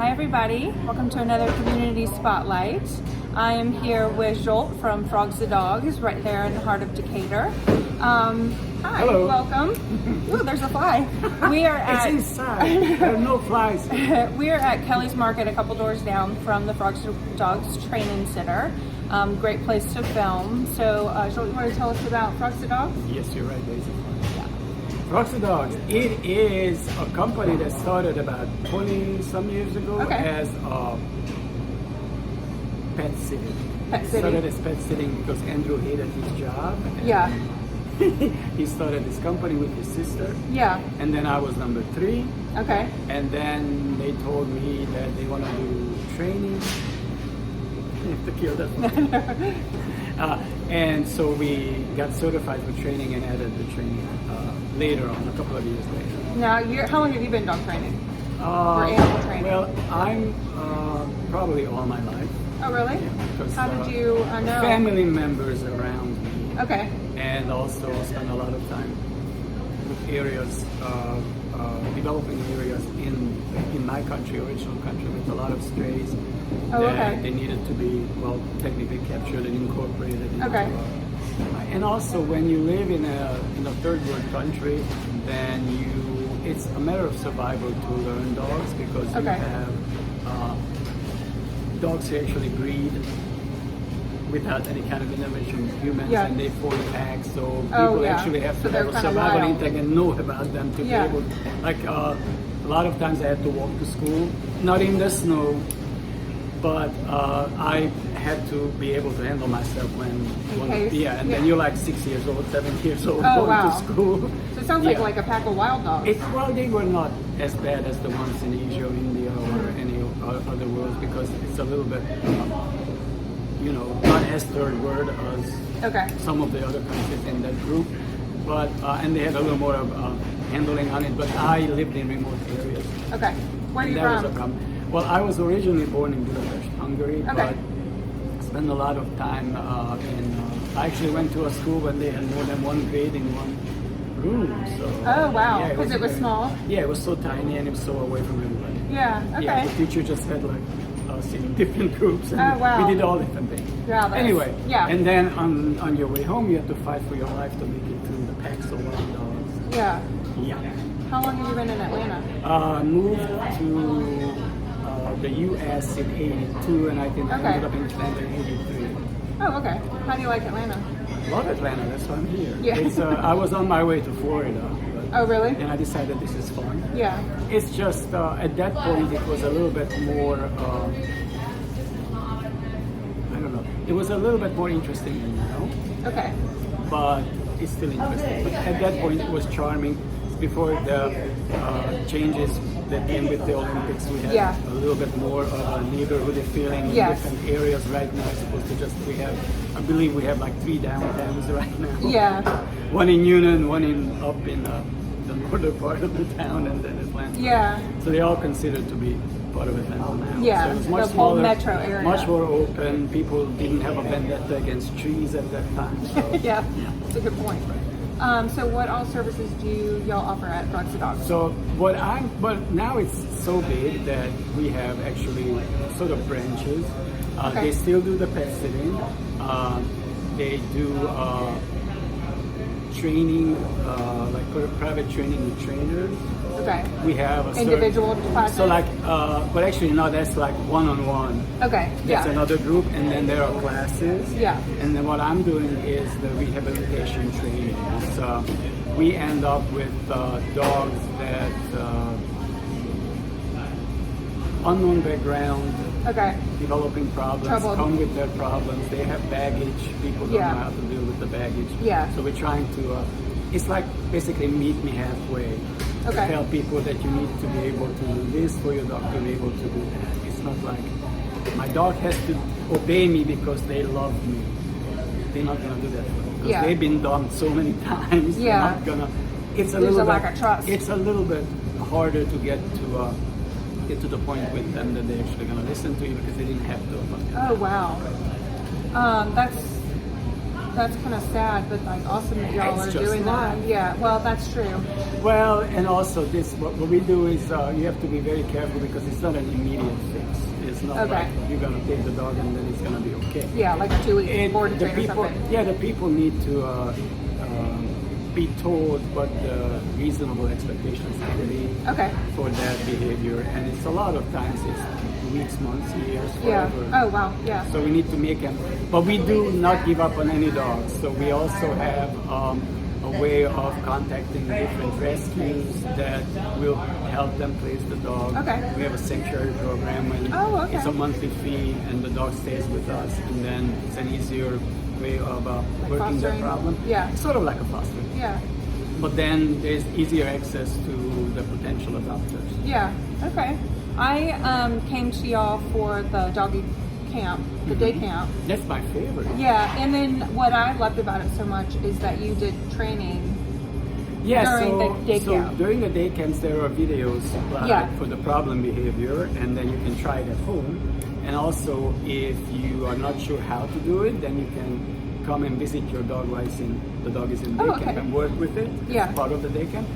Hi everybody, welcome to another Community Spotlight. I am here with Zsolt from Frogs the Dogs, right there in the heart of Decatur. Hi, hello. Welcome. Ooh, there's a fly. We are at It's inside. There are no flies. We are at Kelly's Market, a couple doors down from the Frogs the Dogs Training Center. Great place to film. So, Zsolt, you want to tell us about Frogs the Dogs? Yes, you're right, Daisy. Frogs the Dogs. It is a company that started about 20 some years ago as a pet sitting. Pet It sitting. started as pet sitting because Andrew hated his job. Yeah. He started this company with his sister. Yeah. And then I was number 3. Okay. And then they told me that they want to do training. You have to kill that. And so we got certified for training and added the training later on, a couple of years later. Now, how long have you been dog training? Or animal training? Well, I'm probably all my life. Oh, really? Yeah, because, how did you know? Family members around me. Okay. And also spend a lot of time with areas, developing areas in my country, original country, with a lot of strays. Oh, okay. They needed to be, well, technically captured and incorporated into, Okay. And also when you live in a third world country, then it's a matter of survival to learn dogs, because you have dogs who actually breed without any kind of intervention with humans, and they form packs, so people actually have to have a survival instinct and know about them to be able, like a lot of times I had to walk to school, not in the snow, but I had to be able to handle myself when then you're like 6 years old, 7 years old, going to school. So it sounds like a pack of wild dogs. Well, they were not as bad as the ones in Asia or India or any other worlds, because it's a little bit not as third world as some of the other countries in that group, but and they had a little more of handling on it, but I lived in remote areas. Okay. Where are you that from? Was a problem. Well, I was originally born in Budapest, Hungary, but spent a lot of time I actually went to a school when they had more than one grade in one room. So oh wow, because it was small? Yeah, it was so tiny and it was so away from everybody. Yeah, okay. Yeah, the teacher just had like us in different groups, and we did all different things. Yeah, anyway, and then on your way home, you have to fight for your life to make it through the packs of wild dogs. Yeah. Yeah. How long have you been in Atlanta? Moved to the U.S. in '82, and I think I ended up in Atlanta in '83. Oh, okay. How do you like Atlanta? Love Atlanta. That's why I'm here. Yeah. I was on my way to Florida. Oh, really? And I decided this is fun. Yeah. It's just at that point it was a little bit more. I don't know. It was a little bit more interesting than now. Okay. But it's still interesting. But at that point it was charming. Before the changes that came with the Olympics, we had a little bit more of a neighborhood feeling in different areas. Right now, as opposed to I believe we have like 3 downtowns right now. Yeah. One in Union, one up in the northern part of the town, and then Atlanta. Yeah. So they're all considered to be part of Atlanta now. Yeah. So it's much the smaller, whole metro area. much more open. People didn't have a vendetta against trees at that time. So. yeah. That's a good point. So what all services do y'all offer at Frogs the Dogs? So but now it's so big that we have actually sort of branches. They still do the pet sitting. They do training, like private training with trainers. Okay. We have individual classes. So but actually no, that's like one-on-one. Okay. That's another group, and then there are classes. Yeah. And then what I'm doing is the rehabilitation training. So we end up with dogs that unknown background. Developing problems, come with their problems. They have baggage. People don't know how to deal with the baggage. Yeah. So we're trying to. It's like basically meet me halfway. Tell people that you need to be able to do this for your dog to be able to do that. It's not like my dog has to obey me because they love me. They're not gonna do that for me because they've been dumped so many times. They're not gonna. It's a little lack of trust. It's a little bit harder to get to the point with them that they're actually gonna listen to you because they didn't have to. Oh wow. That's that's kind of sad, but like awesome that y'all It's are just doing that. life. Yeah, well, that's true. Well, and also this, what we do is you have to be very careful because it's not an immediate fix. It's not Okay. like you're gonna take the dog and then it's gonna be okay. Yeah, like a 2-week board and The train or people, something. yeah, the people need to be told what the reasonable expectations can be Okay. for that behavior, and it's a lot of times it's weeks, months, years, Yeah. forever. Oh, wow. Yeah. So we need to make them, but we do not give up on any dogs. So we also have a way of contacting different rescues that will help them place the dog. Okay. We have a sanctuary program, and Oh, okay. it's a monthly fee, and the dog stays with us, and then it's an easier way of working that fostering? problem. Yeah. Sort of like a foster. Yeah. But then there's easier access to the potential adopters. Yeah. Okay. I came to y'all for the doggy camp, the day camp. That's my favorite. Yeah, and then what I loved about it so much is that you did training Yeah, during the day so camp. during the day camps there are videos supplied Yeah. for the problem behavior, and then you can try it at home. And also, if you are not sure how to do it, then you can come and visit your dog while the dog is in day Oh, camp okay. and work with it Yeah. as part of the day camp.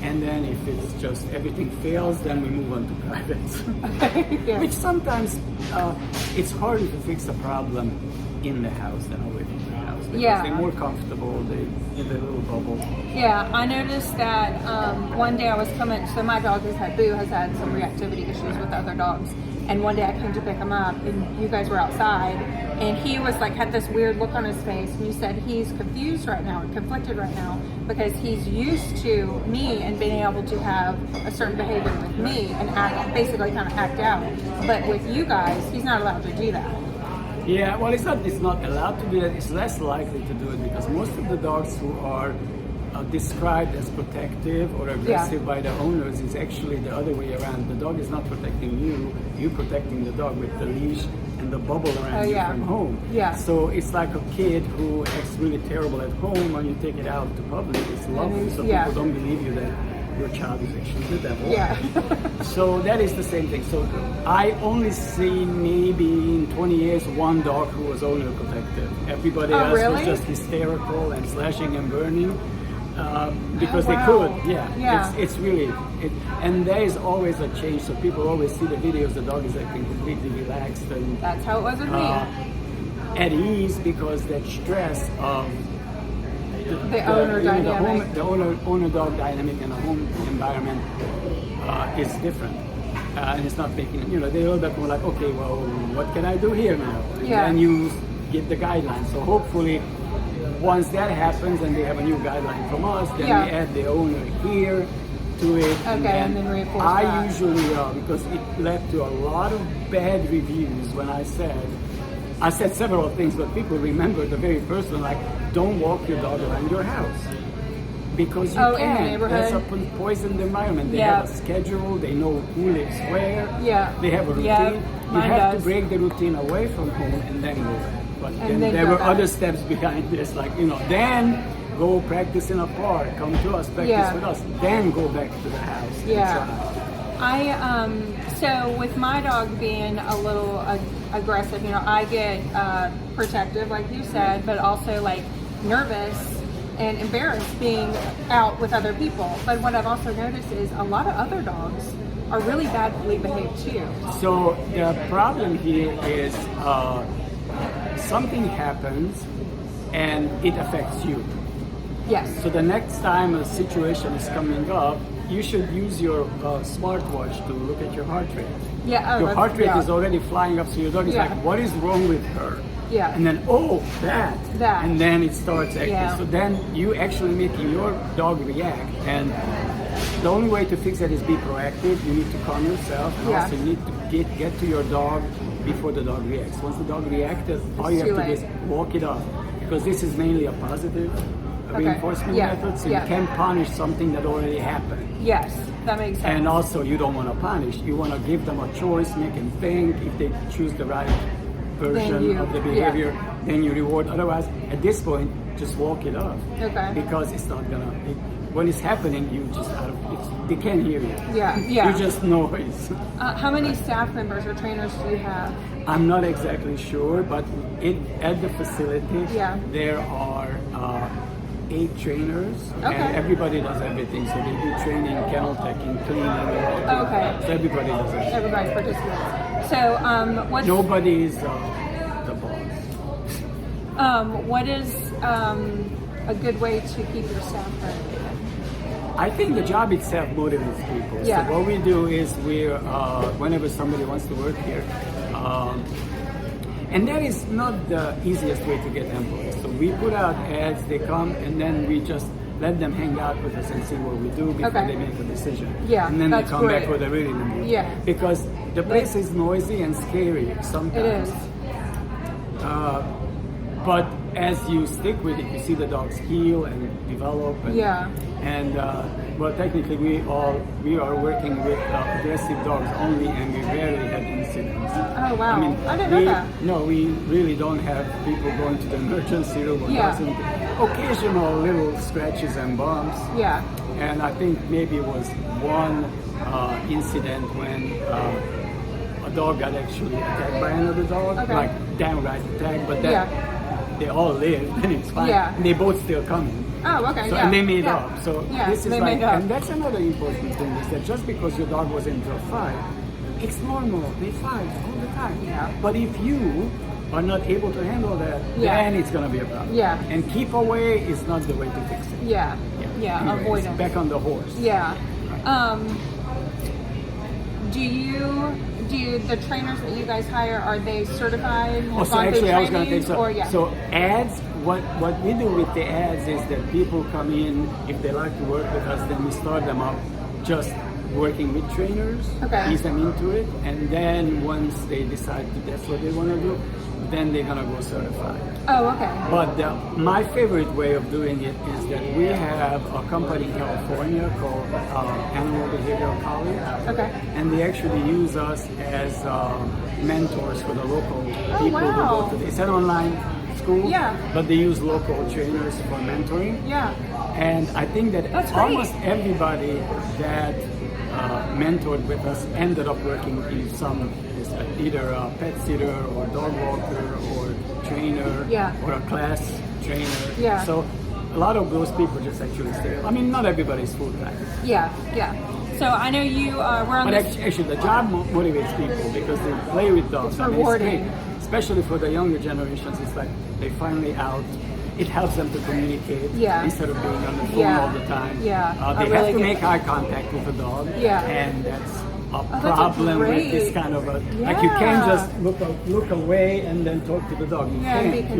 And then if it's just everything fails, then we move on to private. Yeah. Which sometimes it's harder to fix a problem in the house than away from the house because Yeah. they're more comfortable. They in their little bubble. Yeah, I noticed that one day I was coming, so my dog Boo has had some reactivity issues with other dogs. And one day I came to pick him up and you guys were outside and he was like, had this weird look on his face and you said he's confused right now and conflicted right now because he's used to me and being able to have a certain behavior with me and basically kind of act out. But with you guys, he's not allowed to do that. Yeah, well, it's not allowed to do that. It's less likely to do it because most of the dogs who are described as protective or aggressive by the owners is actually the other way around. The dog is not protecting you, you're protecting the dog with the leash and the bubble around you from home. Yeah. So it's like a kid who acts really terrible at home when you take it out to public. It's lovely, so people don't believe you that your child is actually the devil. Yeah. So that is the same thing. So I only see maybe in 20 years one dog who was owner protective. Everybody else was just hysterical and slashing and burning. Because they could, It's really, and there is always a change. So people always see the videos. The dog is acting completely relaxed and that's how it was with me. At ease because that stress of The owner dynamic, the owner dog dynamic in a home environment is different, and it's not making they're a little bit more like, okay, well, what can I do here now? And then you get the guidelines. So hopefully, once that happens and they have a new guideline from us, then we add the owner here to it. Okay, and then reinforce I that. usually, because it led to a lot of bad reviews when I said several things, but people remember the very first one, like, don't walk your dog around your house. Because you in the can't. neighborhood. That's a poisoned environment. They have a schedule, they know who lives where, they have a routine. You have to break the routine away from home and then go back. But then there were other steps behind this, like, then go practice in a park, come to us, practice with us, then go back to the house. So with my dog being a little aggressive, I get protective, like you said, but also like nervous and embarrassed being out with other people. But what I've also noticed is a lot of other dogs are really badly behaved too. So the problem here is something happens and it affects you. Yes. So the next time a situation is coming up, you should use your smartwatch to look at your heart rate. Yeah. Your heart rate is already flying up, so your dog is like, what is wrong with her? Yeah. And then, that. And then it starts acting. Yeah. So then you actually making your dog react. And the only way to fix that is be proactive. You need to calm yourself. And also you need to get to your dog before the dog reacts. Once the dog reacts, all you have to do is walk it off. Because this is mainly a positive reinforcement method. So you can't punish something that already happened. Yes, that makes sense. And also you don't want to punish. You want to give them a choice, make them think. If they choose the right version of the behavior, then you reward. Otherwise, at this point, just walk it off. Okay. Because it's not gonna. When it's happening, they can't hear you. Yeah, yeah. You just noise. How many staff members or trainers do you have? I'm not exactly sure, but at the facility, there are 8 trainers, and everybody does everything. So they do training, kennel teching, cleaning. Okay. So everybody does it. Everybody participates. So what's... Nobody is the boss. What is a good way to keep your staff motivated? I think the job itself motivates people. Yeah. So what we do is whenever somebody wants to work here, and that is not the easiest way to get employees. So we put out ads, they come, and then we just let them hang out with us and see what we do before they make a decision. Yeah, and then they that's come great. back with a really number. Yeah. Because the place is noisy and scary sometimes. It is. But as you stick with it, you see the dogs heal and develop. And well, technically we are working with aggressive dogs only, and we rarely have incidents. Oh wow! I mean, I didn't know that. No, we really don't have people going to the emergency room. Occasional little scratches and bumps. Yeah. And I think maybe it was one incident when a dog got actually attacked by another dog, like downright attack, but they all lived and it's fine. Yeah. And they both still coming. Oh, okay. So, and they made up. So this is they like, made up. and that's another important thing is that just because your dog was into a fight, it's normal. They fight all the time. Yeah. But if you are not able to handle that, then it's going to be a problem. Yeah. And keep away is not the way to fix it. Yeah. Anyways, Avoidance. back on the horse. Yeah. Do the trainers that you guys hire, are they certified? So actually I was going to say, or, so ads, what we do with the ads is that people come in, if they like to work with us, then we start them up just working with trainers, ease them into it, and then once they decide that's what they want to do, then they're going to go certified. Oh, okay. But my favorite way of doing it is that we have a company in California called Animal Behavioral College. Okay. And they actually use us as mentors for the local people who go to it's an online school, but they use local trainers for mentoring. Yeah. And I think that almost everybody that mentored with us ended up working in some, either a pet sitter or dog walker or trainer or a class trainer. Yeah. So a lot of those people just actually stay. I mean, not everybody's full time. Yeah. So I know you we're on But actually, the job motivates people because they play with dogs. It's rewarding. It's great. Especially for the younger generations, it's like they finally out. It helps them to communicate instead of being on the phone all the time. Yeah. They have to make eye contact with the dog. Yeah. And that's a problem with this kind of a like you can't just look away and then talk to the dog. You can't.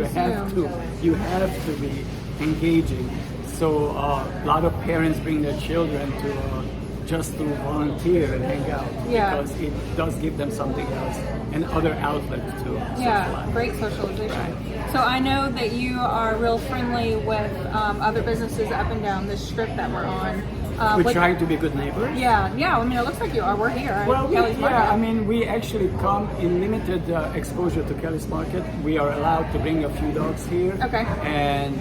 You have to be engaging. So a lot of parents bring their children to just to volunteer and hang out because it does give them something else and other outlets to socialize. Great socialization. So I know that you are real friendly with other businesses up and down this strip that we're on. We're trying to be good neighbors. Yeah. I mean, it looks like you are. We're here. Well, I mean, we actually come in limited exposure to Kelly's Market. We are allowed to bring a few dogs here. Okay. And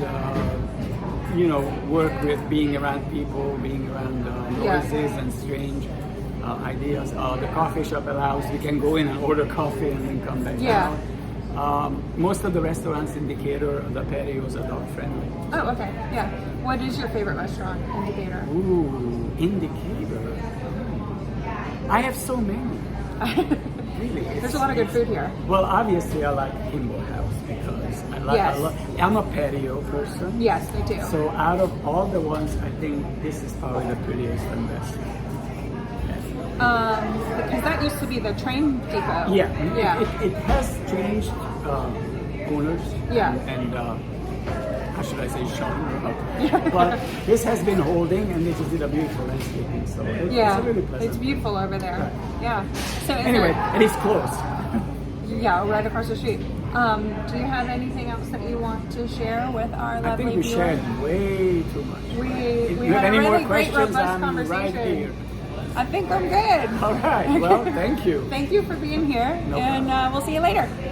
work with being around people, being around noises and strange ideas. The coffee shop allows we can go in and order coffee and then come back out. Most of the restaurants in Decatur, the patios are dog friendly. Oh, okay. Yeah. What is your favorite restaurant in Decatur? Ooh, in Decatur. I have so many. Really, there's a lot of good food here. Well, obviously, I like Kimball House because I'm a patio person. Yes, me too. So out of all the ones, I think this is probably the prettiest and best. Because that used to be the train depot. Yeah. It has changed owners. Yeah. And how should I say, genre? But this has been holding, and they just did a beautiful landscaping. So it's really pleasant. It's beautiful over there. Right. Yeah. So anyway, and it's close. Right across the street. Do you have anything else that you want to share with our lovely I think we viewers? shared way too much. We had a really great, robust conversation. Right here. I think I'm good. All right. Well, thank you. Thank you for being here, No problem. we'll see you later.